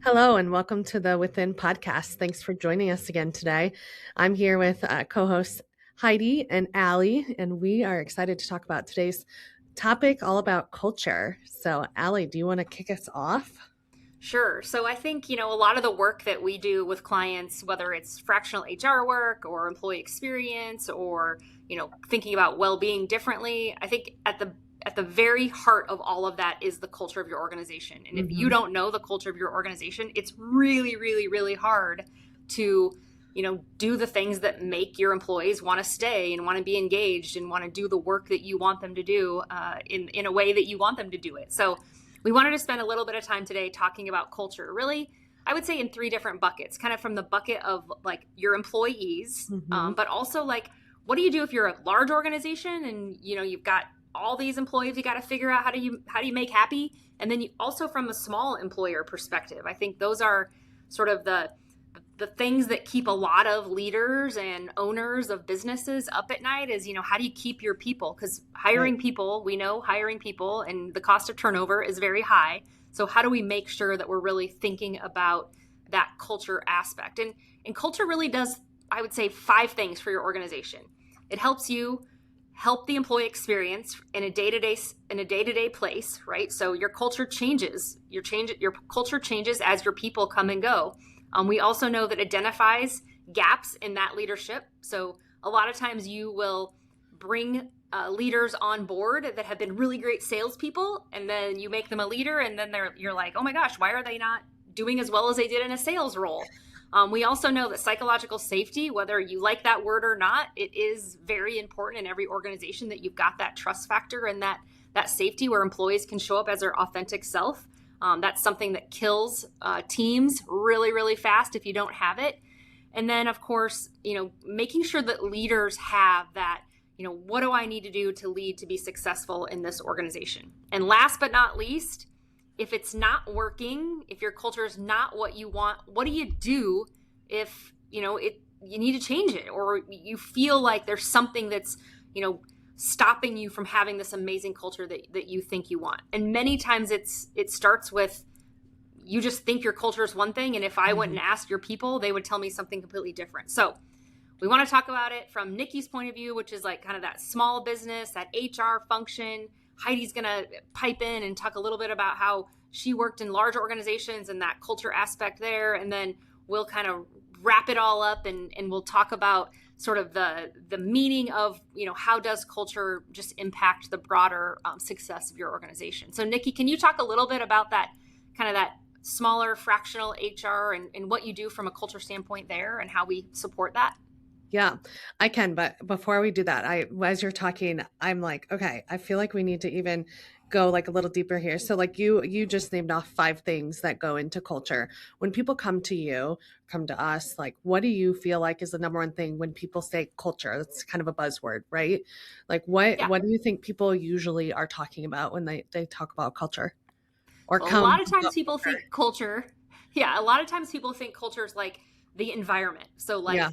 Hello, and welcome to the Within podcast. Thanks for joining us again today. I'm here with co-hosts Heidi and Allie, and we are excited to talk about today's topic all about culture. So, Allie, do you want to kick us off? Sure. So I think, a lot of the work that we do with clients, whether it's fractional HR work or employee experience or, thinking about well-being differently, I think at the very heart of all of that is the culture of your organization. And if you don't know the culture of your organization, it's really, really, really hard to, do the things that make your employees want to stay and want to be engaged and want to do the work that you want them to do in a way that you want them to do it. So we wanted to spend a little bit of time today talking about culture. Really, I would say in three different buckets, kind of from the bucket of like your employees, but also like, what do you do if you're a large organization and, you've got all these employees you got to figure out how do you make happy? And then you also from a small employer perspective, I think those are sort of the things that keep a lot of leaders and owners of businesses up at night is, how do you keep your people? Because hiring people, we know hiring people and the cost of turnover is very high. So how do we make sure that we're really thinking about that culture aspect? And culture really does, I would say, 5 things for your organization. It helps you help the employee experience in a day-to-day place, right? So your culture changes. Your culture changes as your people come and go. We also know that identifies gaps in that leadership. So a lot of times you will bring leaders on board that have been really great salespeople, and then you make them a leader, and then you're like, oh my gosh, why are they not doing as well as they did in a sales role? We also know that psychological safety, whether you like that word or not, it is very important in every organization that you've got that trust factor and that safety where employees can show up as their authentic self. That's something that kills teams really, really fast if you don't have it. And then, of course, making sure that leaders have that, what do I need to do to lead to be successful in this organization? And last but not least, if it's not working, if your culture is not what you want, what do you do if, you need to change it or you feel like there's something that's, stopping you from having this amazing culture that you think you want. And many times it starts with you just think your culture is one thing. And if I went and asked your people, they would tell me something completely different. So we want to talk about it from Nikki's point of view, which is like kind of that small business, that HR function. Heidi's going to pipe in and talk a little bit about how she worked in large organizations and that culture aspect there. And then we'll kind of wrap it all up and we'll talk about sort of the meaning of, how does culture just impact the broader success of your organization? So Nikki, can you talk a little bit about that kind of that smaller fractional HR and what you do from a culture standpoint there and how we support that? Yeah, I can. But before we do that, as you're talking, I'm like, okay, I feel like we need to even go like a little deeper here. So like you just named off 5 things that go into culture. When people come to us, like, what do you feel like is the number one thing when people say culture? That's kind of a buzzword, right? Like Yeah. what do you think people usually are talking about when they talk about culture or So a come lot of times about people culture? think culture, yeah, a lot of times people think culture is like the environment. So like Yeah.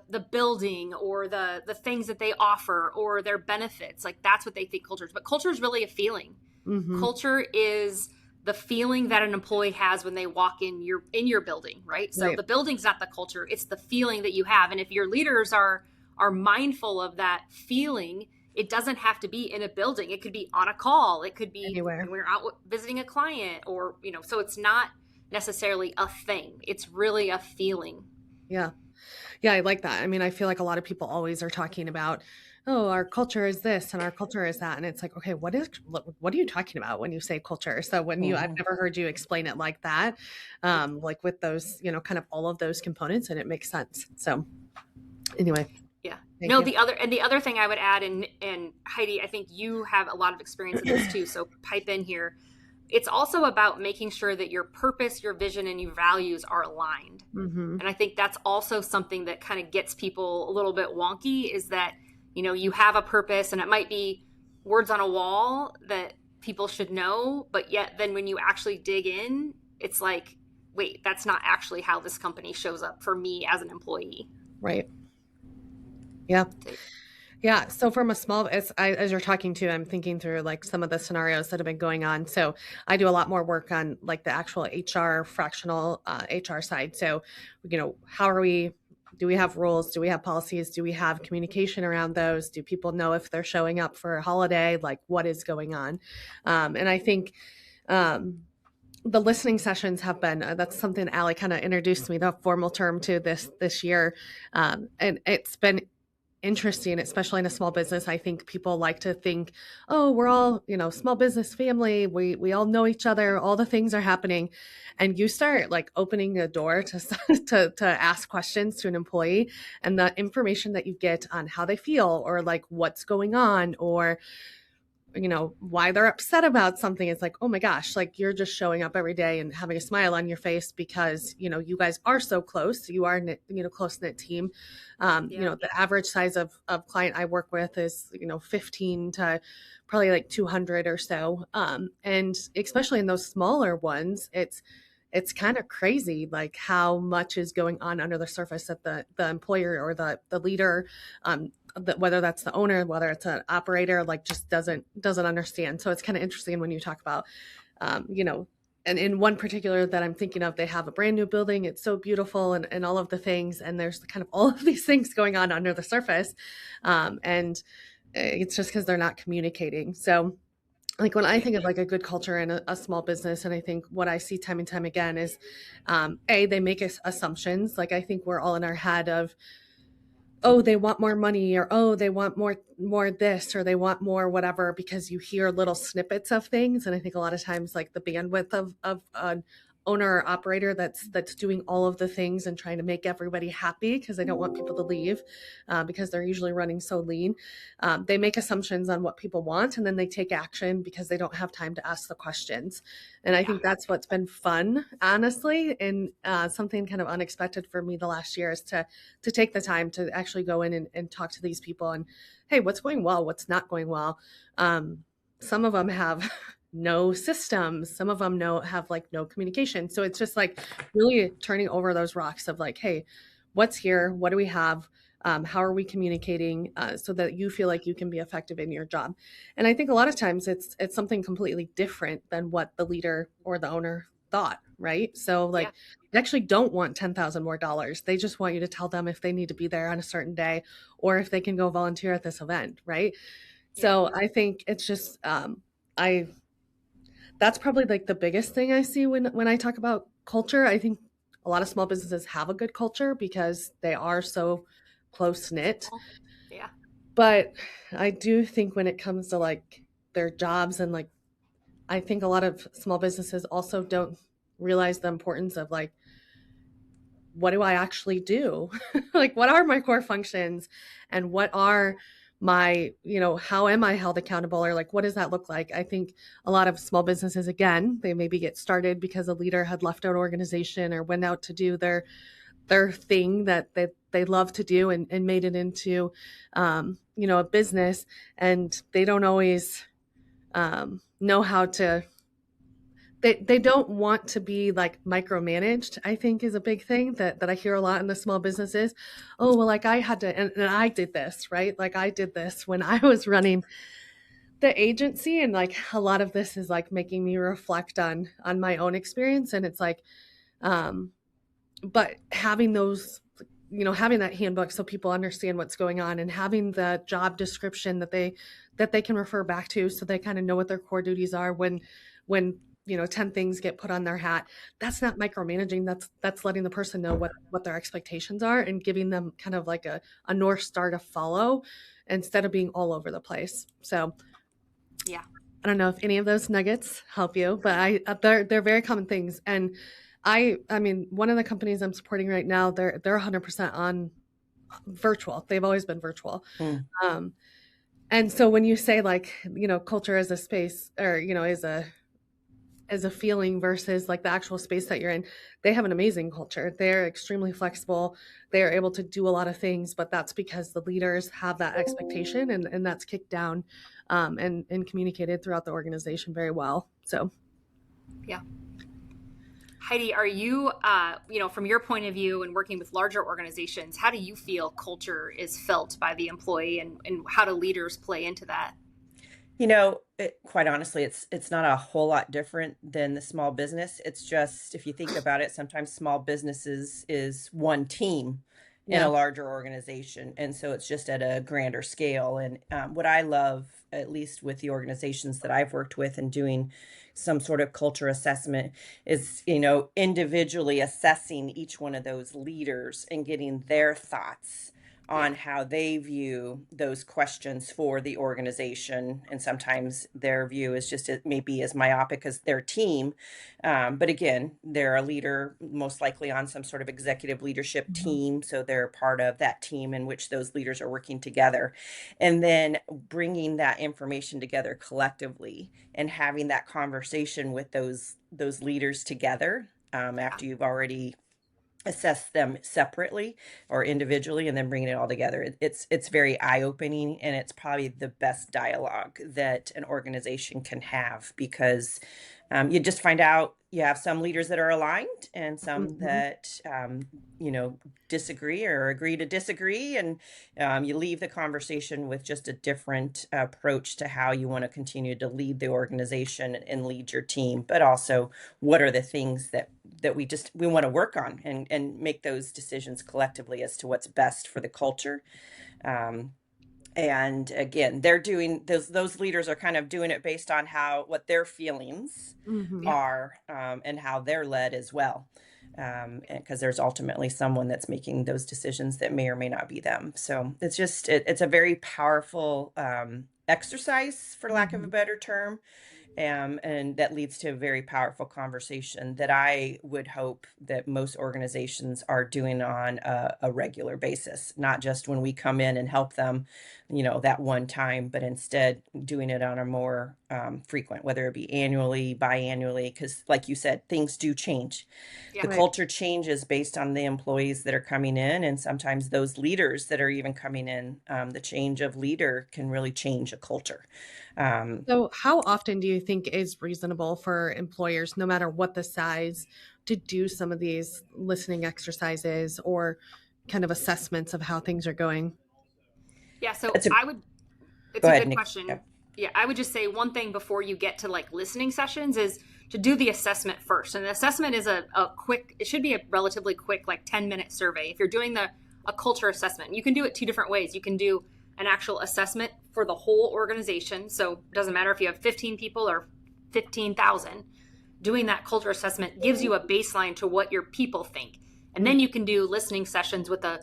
the building or the things that they offer or their benefits, like that's what they think culture is. But culture is really a feeling. Mm-hmm. Culture is the feeling that an employee has when they walk in your building, right? So Right. the building's not the culture, it's the feeling that you have. And if your leaders are mindful of that feeling, it doesn't have to be in a building. It could be on a call. It could be Anywhere. when we're out visiting a client or, so it's not necessarily a thing. It's really a feeling. Yeah. Yeah, I like that. I mean, I feel like a lot of people always are talking about, oh, our culture is this and our culture is that. And it's like, okay, what are you talking about when you say culture? So I've never heard you explain it like that, like with those, kind of all of those components, and it makes sense. So anyway, Yeah. thank No, you. the other thing I would add, and Heidi, I think you have a lot of experience in this too. So pipe in here. It's also about making sure that your purpose, your vision, and your values are aligned. Mm-hmm. And I think that's also something that kind of gets people a little bit wonky is that, you have a purpose and it might be words on a wall that people should know, but yet then when you actually dig in, it's like, wait, that's not actually how this company shows up for me as an employee. Right. Yeah. Yeah. So from a small, as you're talking to, I'm thinking through like some of the scenarios that have been going on. So I do a lot more work on like the actual HR fractional HR side. So, how are we? Do we have rules? Do we have policies? Do we have communication around those? Do people know if they're showing up for a holiday? Like what is going on? And I think um, the listening sessions have been that's something Allie kind of introduced me the formal term to this year, and it's been interesting, especially in a small business. I think people like to think, oh, we're all, small business family. We all know each other. All the things are happening. And you start like opening a door to, to ask questions to an employee, and the information that you get on how they feel or like what's going on or why they're upset about something. It's like, oh my gosh, like you're just showing up every day and having a smile on your face because you guys are so close. You are close knit team. Yeah. The average size of client I work with is 15 to probably like 200 or so, and especially in those smaller ones, it's kind of crazy like how much is going on under the surface that the employer or the leader, whether that's the owner, whether it's an operator, like just doesn't understand. So it's kind of interesting when you talk about, and in one particular that I'm thinking of, they have a brand new building. It's so beautiful and all of the things. And there's kind of all of these things going on under the surface. And it's just because they're not communicating. So like when I think of like a good culture in a small business, and I think what I see time and time again is, they make assumptions. Like I think we're all in our head of, oh, they want more money, or oh, they want more this, or they want more whatever, because you hear little snippets of things. And I think a lot of times like the bandwidth of an owner or operator that's doing all of the things and trying to make everybody happy because they don't want people to leave, because they're usually running so lean. They make assumptions on what people want, and then they take action because they don't have time to ask the questions. And I Yeah. think that's what's been fun, honestly, and something kind of unexpected for me the last year is to take the time to actually go in and talk to these people and, hey, what's going well, what's not going well. Some of them have no systems, some of them have like no communication. So it's just like really turning over those rocks of like, hey, what's here, what do we have, how are we communicating, so that you feel like you can be effective in your job. And I think a lot of times it's something completely different than what the leader or the owner thought, right? So Yeah. like they actually don't want 10,000 more dollars. They just want you to tell them if they need to be there on a certain day or if they can go volunteer at this event, right? Yeah. So I think it's just, I that's probably like the biggest thing I see when I talk about culture. I think a lot of small businesses have a good culture because they are so close knit. Simple. Yeah. But I do think when it comes to like their jobs and like I think a lot of small businesses also don't realize the importance of like, what do I actually do? Like, what are my core functions and what are my, how am I held accountable, or like, what does that look like? I think a lot of small businesses, again, they maybe get started because a leader had left an organization or went out to do their thing that they love to do and made it into, a business, and they don't always know how to they don't want to be like micromanaged, I think is a big thing that I hear a lot in the small businesses. Oh, well, like I had to, and I did this, right? Like I did this when I was running the agency. And like a lot of this is like making me reflect on my own experience. And it's like, um, but having those, having that handbook so people understand what's going on, and having the job description that they can refer back to so they kind of know what their core duties are when 10 things get put on their hat. That's not micromanaging. That's letting the person know what their expectations are and giving them kind of like a North Star to follow instead of being all over the place. So Yeah. I don't know if any of those nuggets help you, but they're very common things. And I mean, one of the companies I'm supporting right now, they're 100% on virtual. They've always been virtual. Mm. And so when you say like, culture as a space, or as a feeling versus like the actual space that you're in, they have an amazing culture. They're extremely flexible. They're able to do a lot of things, but that's because the leaders have that expectation, and that's kicked down, and communicated throughout the organization very well. So Yeah. Heidi, are you, from your point of view and working with larger organizations, how do you feel culture is felt by the employee, and how do leaders play into that? Quite honestly, it's not a whole lot different than the small business. It's just, if you think about it, sometimes small businesses is one team in a Yeah. larger organization, and so it's just at a grander scale. And what I love, at least with the organizations that I've worked with and doing some sort of culture assessment, is individually assessing each one of those leaders and getting their thoughts Yeah. on how they view those questions for the organization. And sometimes their view is just maybe as myopic as their team. But again, they're a leader, most likely on some sort of executive leadership Mhm. team. So they're part of that team in which those leaders are working together. And then bringing that information together collectively and having that conversation with those leaders together, Yeah. after you've already assess them separately or individually, and then bringing it all together. It's very eye-opening, and it's probably the best dialogue that an organization can have, because you just find out you have some leaders that are aligned and some Mhm. that disagree or agree to disagree, and you leave the conversation with just a different approach to how you want to continue to lead the organization and lead your team, but also what are the things that we want to work on, and make those decisions collectively as to what's best for the culture. um, and again, they're doing those leaders are kind of doing it based on how what their feelings Mhm. Yeah. are, and how they're led as well, because there's ultimately someone that's making those decisions that may or may not be them. So it's a very powerful exercise, for lack of a Mhm. better term, and that leads to a very powerful conversation that I would hope that most organizations are doing on a regular basis, not just when we come in and help them, that one time, but instead doing it on a more frequent, whether it be annually, biannually, because, like you said, things do change. The Yeah. Right. culture changes based on the employees that are coming in, and sometimes those leaders that are even coming in. The change of leader can really change a culture. Um, So, how often do you think is reasonable for employers, no matter what the size, to do some of these listening exercises or kind of assessments of how things are going? Yeah. So that's a I would, it's Go a ahead, good Nikki. question. Yeah. Yeah. I would just say one thing before you get to like listening sessions is to do the assessment first. And the assessment is a quick, it should be a relatively quick, like 10-minute survey. If you're doing a culture assessment, you can do it two different ways. You can do an actual assessment for the whole organization. So it doesn't matter if you have 15 people or 15,000. Doing that culture assessment gives you a baseline to what your people think. And then you can do listening sessions with a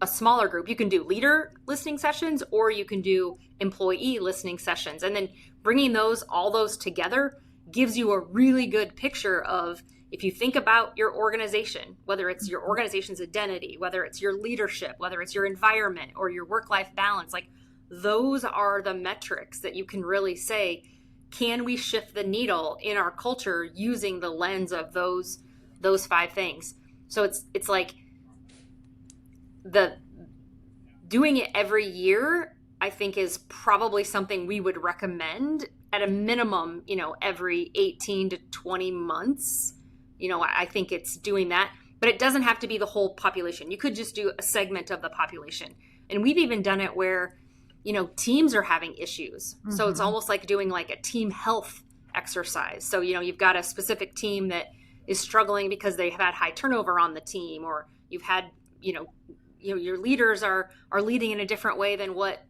smaller group. You can do leader listening sessions, or you can do employee listening sessions. And then bringing all those together gives you a really good picture of, if you think about your organization, whether it's your Mhm. organization's identity, whether it's your leadership, whether it's your environment or your work-life balance, like those are the metrics that you can really say, can we shift the needle in our culture using the lens of those five things? So it's like the doing it every year, I think, is probably something we would recommend at a minimum, every 18 to 20 months. I think it's doing that, but it doesn't have to be the whole population. You could just do a segment of the population. And we've even done it where, teams are having issues. So it's Mhm. almost like doing like a team health exercise. So, you've got a specific team that is struggling because they've had high turnover on the team, or you've had, you know, your leaders are leading in a different way than what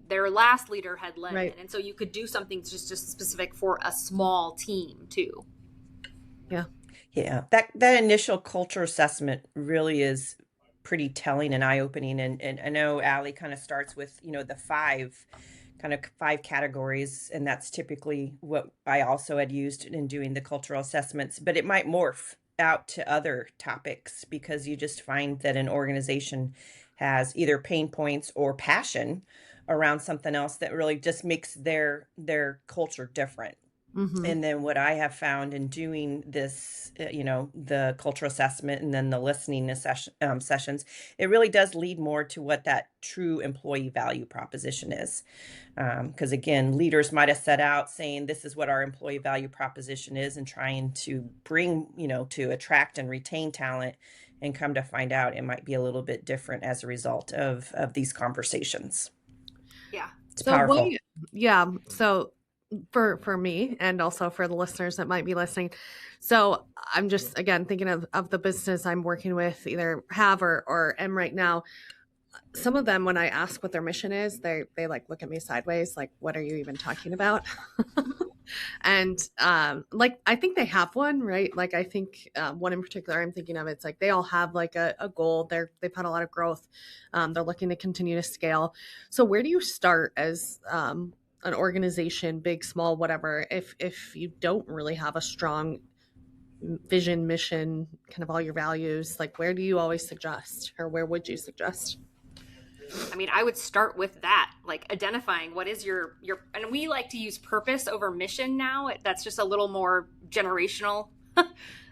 their last leader had led Right. in, and so you could do something just specific for a small team too. Yeah. Yeah, that initial culture assessment really is pretty telling and eye-opening. And I know Allie kind of starts with, the five categories, and that's typically what I also had used in doing the cultural assessments, but it might morph out to other topics, because you just find that an organization has either pain points or passion around something else that really just makes their culture different. Mm-hmm. And then what I have found in doing this, the cultural assessment and then the listening sessions, it really does lead more to what that true employee value proposition is. Because again, leaders might have set out saying this is what our employee value proposition is and trying to bring, to attract and retain talent, and come to find out it might be a little bit different as a result of these conversations. Yeah. It's So what? powerful. Yeah. So for me and also for the listeners that might be listening. So I'm just again thinking of the business I'm working with, either have or am right now. Some of them, when I ask what their mission is, they like look at me sideways, like, what are you even talking about? And like I think they have one, right? Like I think one in particular I'm thinking of, it's like they all have like a goal. They've had a lot of growth. They're looking to continue to scale. So where do you start as an organization, big, small, whatever, if you don't really have a strong vision, mission, kind of all your values? Like where do you always suggest, or where would you suggest? I mean, I would start with that, like identifying what is your and we like to use purpose over mission now. That's just a little more generational.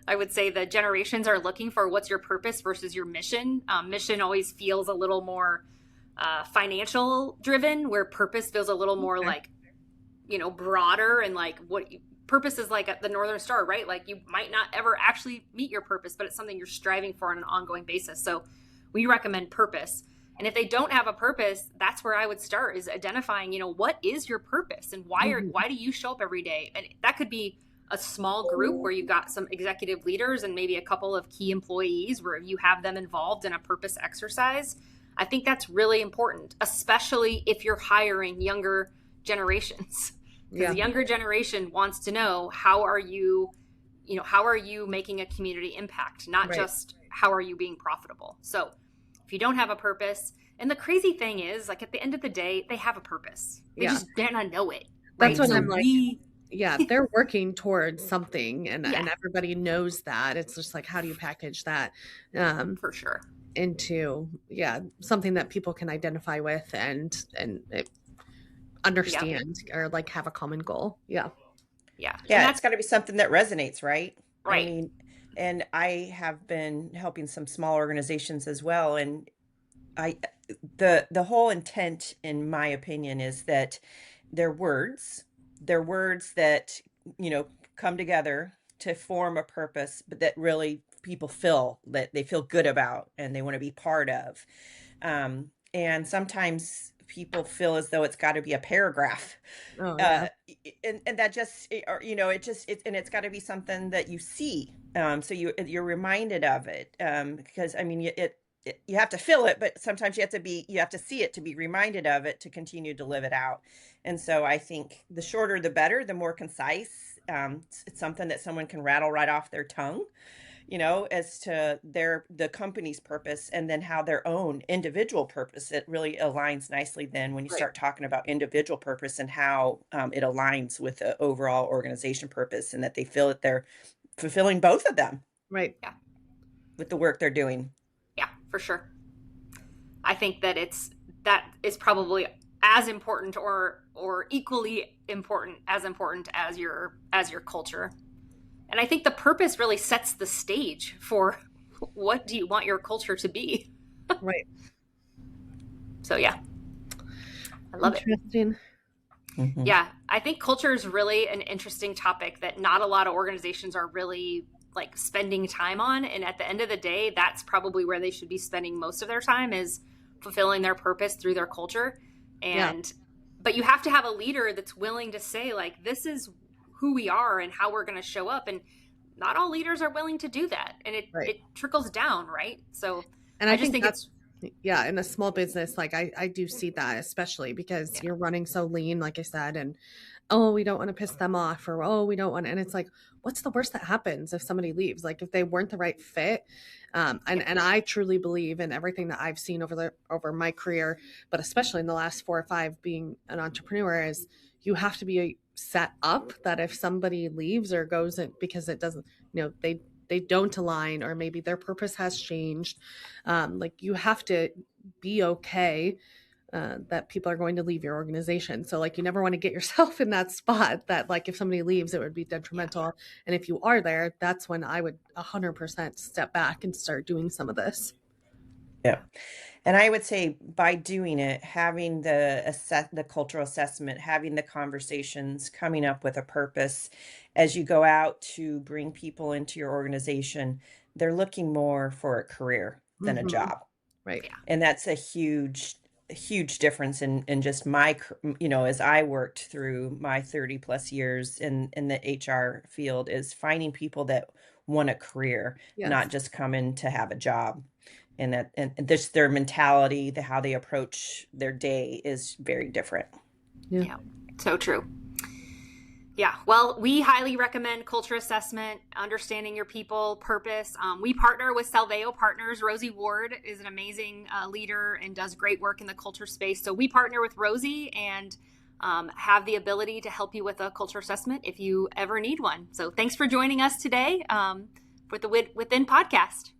I would say the generations are looking for what's your purpose versus your mission. Mission always feels a little more financial driven, where purpose feels a little more Okay. like, broader, and like purpose is like the Northern Star, right? Like you might not ever actually meet your purpose, but it's something you're striving for on an ongoing basis. So we recommend purpose. And if they don't have a purpose, that's where I would start, is identifying, what is your purpose and Mhm. why do you show up every day? And that could be a small group where you've got some executive leaders and maybe a couple of key employees where you have them involved in a purpose exercise. I think that's really important, especially if you're hiring younger generations, because Yeah. the younger generation wants to know, how are you making a community impact, not Right. just how are you being profitable. So if you don't have a purpose, and the crazy thing is, like, at the end of the day, they have a purpose. They Yeah. just may not know it, That's right? what So I'm like. we, Yeah, they're working towards something, yeah, and everybody knows that. It's just like, how do you package that um, for sure. into, yeah, something that people can identify with and Yeah, understand, or like have a common goal. Yeah. yeah, and Yeah, it's that's got to be something that resonates, right? I right. mean, and I have been helping some small organizations as well, and I the whole intent, in my opinion, is that they're words, they're words that, you know, come together to form a purpose, but that really people feel that they feel good about and they want to be part of. And sometimes people feel as though it's got to be a paragraph, Oh uh, yeah. and that just, or and it's got to be something that you see, so you're reminded of it, because I mean you have to feel it, but sometimes you have to see it to be reminded of it to continue to live it out. And so I think the shorter the better, the more concise. It's something that someone can rattle right off their tongue, as to the company's purpose, and then how their own individual purpose, it really aligns nicely then when you Right. start talking about individual purpose and how it aligns with the overall organization purpose, and that they feel that they're fulfilling both of them Right. Yeah, with the work they're doing. yeah, for sure. I think that is probably as important, or equally important as your culture. And I think the purpose really sets the stage for what do you want your culture to be. Right. So yeah, I love it. Interesting. Hmm. Yeah, I think culture is really an interesting topic that not a lot of organizations are really like spending time on. And at the end of the day, that's probably where they should be spending most of their time, is fulfilling their purpose through their culture. Yeah. And but you have to have a leader that's willing to say, like, this is who we are and how we're going to show up. And not all leaders are willing to do that. And it Right. it trickles down, right? So And I I just think think that's, it's yeah, in a small business, like I do see that, especially because yeah, you're running so lean, like I said, and oh, we don't want to piss them off, or oh, we don't want, and it's like, what's the worst that happens if somebody leaves? Like if they weren't the right fit. And yeah, and I truly believe in everything that I've seen over my career, but especially in the last 4 or 5 being an entrepreneur, is you have to be set up that if somebody leaves or goes in because it doesn't, they don't align, or maybe their purpose has changed, like you have to be okay that people are going to leave your organization. So like you never want to get yourself in that spot that like if somebody leaves, it would be detrimental. And if you are there, that's when I would 100% step back and start doing some of this. Yeah. And I would say by doing it, having the cultural assessment, having the conversations, coming up with a purpose as you go out to bring people into your organization, they're looking more for a career than a job. Right. Yeah. And that's a huge difference in just my, as I worked through my 30 plus years in the HR field, is finding people that want a career, Yes. not just come in to have a job. And just their mentality, how they approach their day is very different. Yeah, so true. Yeah, well, we highly recommend culture assessment, understanding your people, purpose. We partner with Salveo Partners. Rosie Ward is an amazing leader and does great work in the culture space. So we partner with Rosie and have the ability to help you with a culture assessment if you ever need one. So thanks for joining us today for the Within podcast.